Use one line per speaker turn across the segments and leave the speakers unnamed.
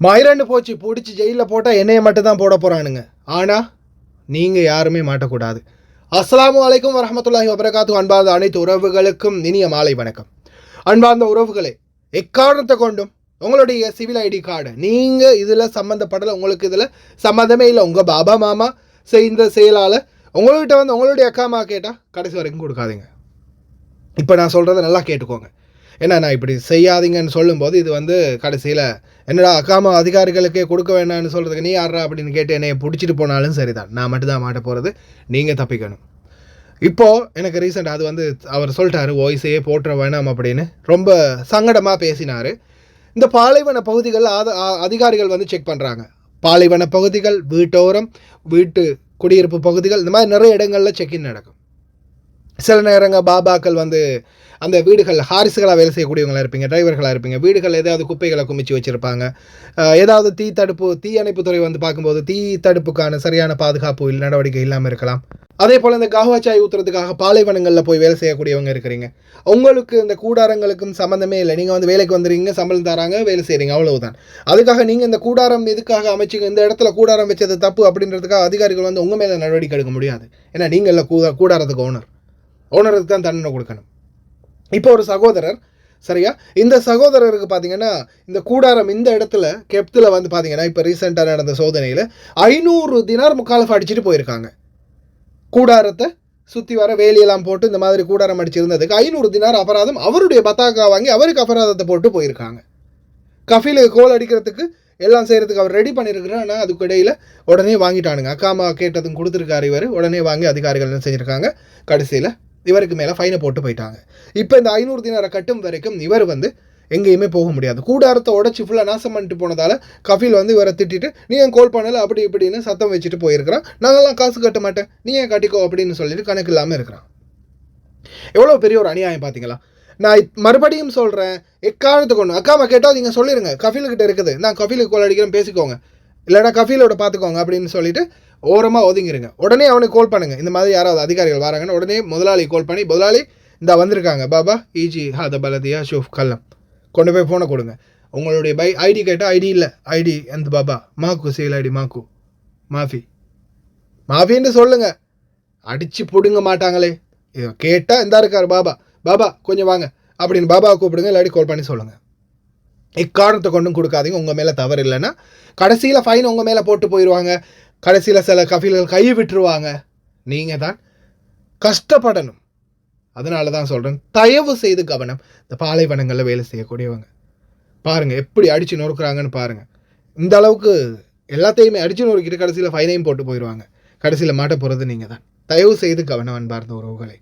மயிரண்டு போச்சு பிடிச்சி ஜெயிலில் போட்டால் என்னையை மட்டும் தான் போட போகிறானுங்க. ஆனால் நீங்கள் யாருமே மாட்டக்கூடாது. அஸ்ஸலாமு அலைக்கும் வரஹ்மத்துல்லாஹி வபரகாத்து. அன்பார்ந்த அனைத்து உறவுகளுக்கும் இனிய மாலை வணக்கம். அன்பார்ந்த உறவுகளே, எக்காரணத்தை கொண்டும் உங்களுடைய சிவில் ஐடி கார்டு நீங்கள் இதில் சம்மந்தப்படலை, உங்களுக்கு இதில் சம்மந்தமே இல்லை, உங்கள் பாபா மாமா செய்த செயலால் உங்கள்கிட்ட வந்து உங்களுடைய அக்காமா கேட்டால் கடைசி வரைக்கும் கொடுக்காதீங்க. இப்போ நான் சொல்கிறத நல்லா கேட்டுக்கோங்க. ஏன்னா நான் இப்படி செய்யாதீங்கன்னு சொல்லும்போது இது வந்து கடைசியில் என்னடா அக்காமா அதிகாரிகளுக்கே கொடுக்க வேண்டாம்னு சொல்கிறதுக்கு நீ யாரா அப்படின்னு கேட்டு என்னையை பிடிச்சிட்டு போனாலும் சரிதான், நான் மட்டும்தான் மாட்ட போகிறது, நீங்கள் தப்பிக்கணும். இப்போது எனக்கு ரீசெண்ட் அது வந்து அவர் சொல்லிட்டாரு வாய்ஸையே போட்டுற வேணாம் அப்படின்னு ரொம்ப சங்கடமாக பேசினார். இந்த பாலைவன பகுதிகளில் அதிகாரிகள் வந்து செக் பண்ணுறாங்க. பாலைவன பகுதிகள், வீட்டோரம், வீட்டு குடியிருப்பு பகுதிகள், இந்த மாதிரி நிறைய இடங்களில் செக்இன் நடக்கும். சில நேரங்கள் பாபாக்கள் வந்து அந்த வீடுகள் ஹாரிசுகளாக வேலை செய்யக்கூடியவங்களாக இருப்பீங்க, டிரைவர்களாக இருப்பீங்க, வீடுகள் ஏதாவது குப்பைகளை குமிச்சு வச்சுருப்பாங்க, ஏதாவது தீயணைப்புத்துறை வந்து பார்க்கும்போது தீ தடுப்புக்கான சரியான பாதுகாப்பு நடவடிக்கை இல்லாமல் இருக்கலாம். அதே போல் இந்த காவாச்சாய் ஊற்றுறதுக்காக பாலைவனங்களில் போய் வேலை செய்யக்கூடியவங்க இருக்கிறீங்க. உங்களுக்கு இந்த கூடாரங்களுக்கும் சம்மந்தமே இல்லை. நீங்கள் வந்து வேலைக்கு வந்துடுறீங்க, சம்பளம் தராங்க, வேலை செய்கிறீங்க, அவ்வளவுதான். அதுக்காக நீங்கள் இந்த கூடாரம் எதுக்காக அமைச்சிங்க, இந்த இடத்துல கூடாரம் வச்சது தப்பு அப்படின்றதுக்காக அதிகாரிகள் வந்து உங்கள் மேலே நடவடிக்கை எடுக்க முடியாது. ஏன்னா நீங்கள் இல்லை கூடாரத்துக்கு ஓனருக்கு தான் தண்டனை கொடுக்கணும். இப்போ ஒரு சகோதரர், சரியா, இந்த சகோதரருக்கு பார்த்தீங்கன்னா இந்த கூடாரம் இந்த இடத்துல கெப்த்தில் வந்து பார்த்தீங்கன்னா இப்போ ரீசெண்டாக நடந்த சோதனையில் 500 தினார் முக்காலஃப் அடிச்சுட்டு போயிருக்காங்க. கூடாரத்தை சுற்றி வர வேலியெல்லாம் போட்டு இந்த மாதிரி கூடாரம் அடிச்சிருந்ததுக்கு 500 தினார் அபராதம், அவருடைய பத்தாக்கா வாங்கி அவருக்கு அபராதத்தை போட்டு போயிருக்காங்க. கஃபீலுக்கு கோல் அடிக்கிறதுக்கு எல்லாம் செய்கிறதுக்கு அவர் ரெடி பண்ணியிருக்கிறார். ஆனால் அதுக்கு இடையில் உடனே வாங்கிட்டானுங்க. அக்காமா கேட்டதும் கொடுத்துருக்காரு இவர், உடனே வாங்கி அதிகாரிகள் என்ன செஞ்சுருக்காங்க, கடைசியில் இவருக்கு மேலே ஃபைனை போட்டு போயிட்டாங்க. இப்போ இந்த 500 தினாரை கட்டும் வரைக்கும் இவர் வந்து எங்கேயுமே போக முடியாது. கூடாரத்தை உடச்சி ஃபுல்லாக நாசம் பண்ணிட்டு போனதால் கஃபீல் வந்து இவரை திட்டிட்டு நீ ஏன் கோல் பண்ணலை அப்படி இப்படின்னு சத்தம் வச்சுட்டு போயிருக்கிறான். நாங்கள்லாம் காசு கட்ட மாட்டேன், நீ ஏன் கட்டிக்கோ அப்படின்னு சொல்லிட்டு கணக்கு இல்லாமல் இருக்கிறான். எவ்வளோ பெரிய ஒரு அநியாயம் பார்த்தீங்களா? நான் மறுபடியும் சொல்கிறேன், எக்காரணத்தை கொண்டு அக்காவை கேட்டால் நீங்கள் சொல்லிடுங்க கஃபீல்கிட்ட இருக்குது, நான் கஃபீலுக்கு கோல் அடிக்கிறேன் பேசிக்கோங்க, இல்லைனா கஃபீலோட பார்த்துக்கோங்க அப்படின்னு சொல்லிட்டு ஓரமாக ஒதுங்கிருங்க. உடனே அவனுக்கு கால் பண்ணுங்கள். இந்த மாதிரி யாராவது அதிகாரிகள் வராங்கன்னா உடனே முதலாளி கால் பண்ணி, முதலாளி இந்த வந்திருக்காங்க பாபா ஈஜி ஹாத பலதியா ஷூஃப் கல்லம், கொண்டு போய் ஃபோனை கொடுங்க. உங்களுடைய ஐடி கேட்டால் ஐடி இல்லை, ஐடி எந்த பாபா மாக்கு சேல் ஐடி மாக்கு மாஃபின்னு சொல்லுங்கள். அடித்து பிடுங்க மாட்டாங்களே. கேட்டால் இந்தா இருக்கார் பாபா, பாபா கொஞ்சம் வாங்க அப்படின்னு பாபாவை கூப்பிடுங்க, இல்லாட்டி கால் பண்ணி சொல்லுங்கள். இக்காரணத்தை கொண்டும் கொடுக்காதீங்க. உங்கள் மேலே தவறு இல்லைன்னா கடைசியில் ஃபைன் உங்கள் மேலே போட்டு போயிடுவாங்க. கடைசியில் சில கஃபீல்கள் கை விட்டுருவாங்க. நீங்கள் தான் கஷ்டப்படணும். அதனால தான் சொல்கிறேன், தயவு செய்து கவனம். இந்த பாலைவனங்களில் வேலை செய்யக்கூடியவங்க பாருங்கள் எப்படி அடித்து நொறுக்குறாங்கன்னு பாருங்கள். இந்த அளவுக்கு எல்லாத்தையுமே அடித்து நொறுக்கிட்டு கடைசியில் ஃபைனையும் போட்டு போயிடுவாங்க. கடைசியில் மாட்ட போகிறது நீங்கள் தான். தயவு செய்து கவனம் அன்பார்ந்த உறவுகளை.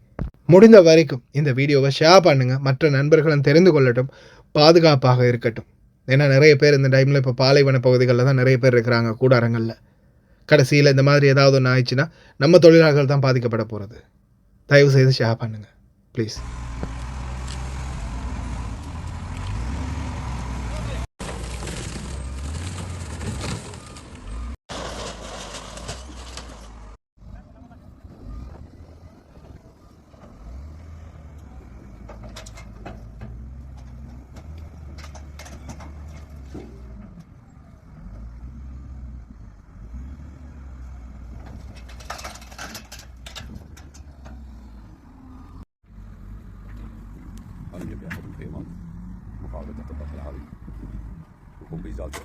முடிந்த வரைக்கும் இந்த வீடியோவை ஷேர் பண்ணுங்கள், மற்ற நண்பர்களும் தெரிந்து கொள்ளட்டும், பாதுகாப்பாக இருக்கட்டும். ஏன்னா நிறைய பேர் இந்த டைமில் இப்போ பாலைவன பகுதிகளில் தான் நிறைய பேர் இருக்கிறாங்க கூடாரங்களில். கடைசியில் இந்த மாதிரி ஏதாவது ஒன்று ஆயிடுச்சுன்னா நம்ம தொழிலாளர்கள் தான் பாதிக்கப்பட போகிறது. தயவு செய்து ஷேர் பண்ணுங்கள் ப்ளீஸ்.
أنا بياخذ القيمة مقابل تطبق العرض ويقوم بإزالته.